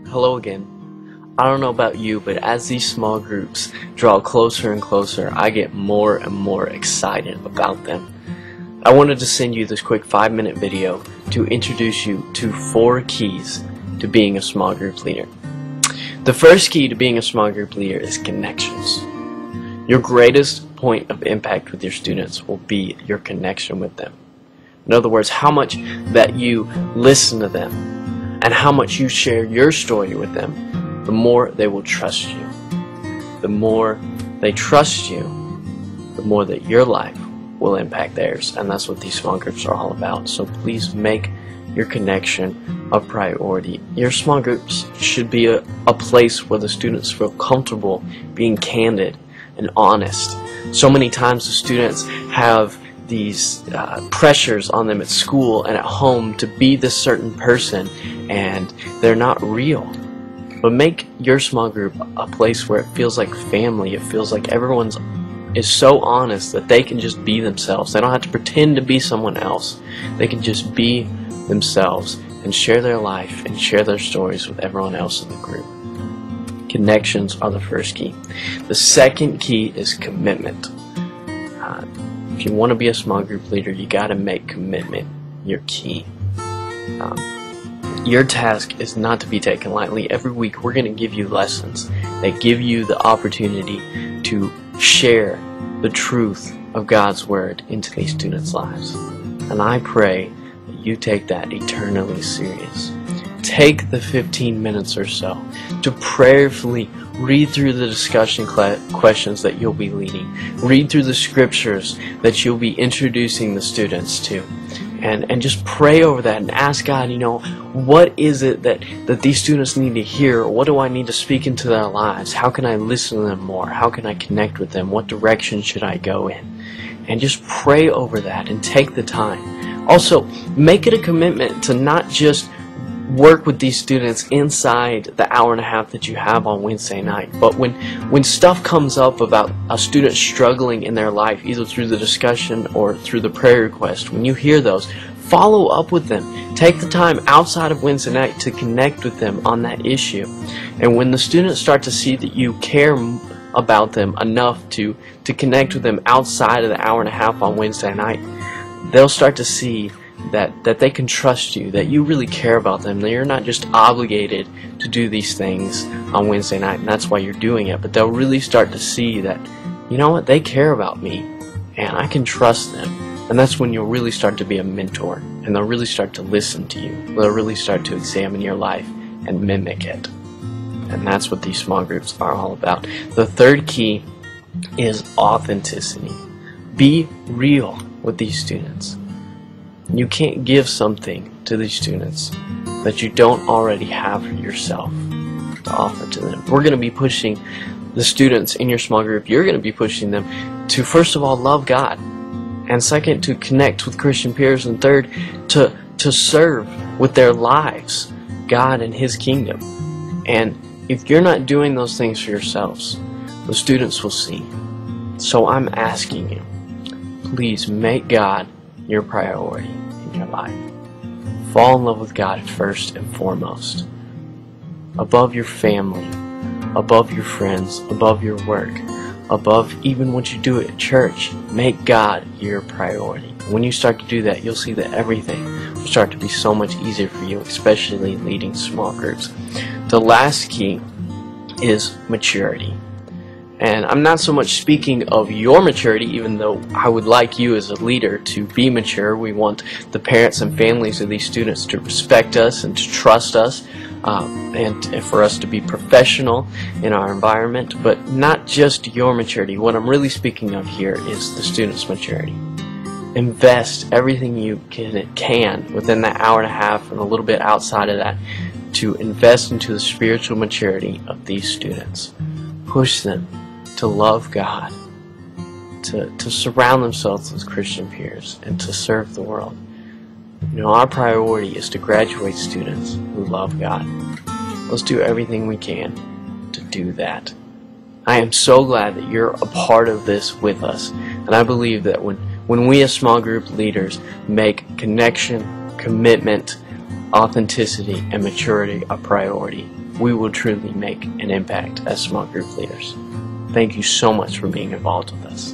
Hello again. I don't know about you, but as these small groups draw closer and closer, I get more and more excited about them. I wanted to send you this quick 5-minute video to introduce you to 4 keys to being a small group leader. The first key to being a small group leader is connections. Your greatest point of impact with your students will be your connection with them. In other words, how much that you listen to them and how much you share your story with them, the more they will trust you. The more they trust you, the more that your life will impact theirs. And that's what these small groups are all about. So please make your connection a priority. Your small groups should be a place where the students feel comfortable being candid and honest. So many times the students have these pressures on them at school and at home to be this certain person, and they're not real. But make your small group a place where it feels like family. It feels like everyone is so honest that they can just be themselves. They don't have to pretend to be someone else. They can just be themselves and share their life and share their stories with everyone else in the group. Connections are the first key. The second key is commitment. If you want to be a small group leader, you got to make commitment your key. Your task is not to be taken lightly. Every week we're going to give you lessons that give you the opportunity to share the truth of God's Word into these students' lives. And I pray that you take that eternally serious. Take the 15 minutes or so to prayerfully read through the discussion questions that you'll be leading. Read through the scriptures that you'll be introducing the students to. And just pray over that and ask God, what is it that these students need to hear? What do I need to speak into their lives? How can I listen to them more? How can I connect with them? What direction should I go in? And just pray over that and take the time. Also, make it a commitment to not just work with these students inside the hour and a half that you have on Wednesday night, but when stuff comes up about a student struggling in their life, either through the discussion or through the prayer request, when you hear those, follow up with them. Take the time outside of Wednesday night to connect with them on that issue. And when the students start to see that you care about them enough to connect with them outside of the hour and a half on Wednesday night, they'll start to see that they can trust you, that you really care about them, that you're not just obligated to do these things on Wednesday night and that's why you're doing it, but they'll really start to see that, they care about me and I can trust them. And that's when you'll really start to be a mentor, and they'll really start to listen to you. They'll really start to examine your life and mimic it. And that's what these small groups are all about. The third key is authenticity. Be real with these students. You can't give something to these students that you don't already have yourself to offer to them. We're going to be pushing the students in your small group. You're going to be pushing them to, first of all, love God, and second, to connect with Christian peers, and third, to serve with their lives God and His kingdom. And if you're not doing those things for yourselves, the students will see. So I'm asking you, please make God your priority in your life. Fall in love with God first and foremost, above your family, above your friends, above your work, above even what you do at church. Make God your priority. When you start to do that, you'll see that everything will start to be so much easier for you, especially leading small groups. The last key is maturity. And I'm not so much speaking of your maturity, even though I would like you as a leader to be mature. We want the parents and families of these students to respect us and to trust us, and for us to be professional in our environment, but not just your maturity. What I'm really speaking of here is the students' maturity. Invest everything you can within that hour and a half and a little bit outside of that to invest into the spiritual maturity of these students. Push them to love God, to surround themselves with Christian peers, and to serve the world. Our priority is to graduate students who love God. Let's do everything we can to do that. I am so glad that you're a part of this with us, and I believe that when we as small group leaders make connection, commitment, authenticity, and maturity a priority, we will truly make an impact as small group leaders. Thank you so much for being involved with us.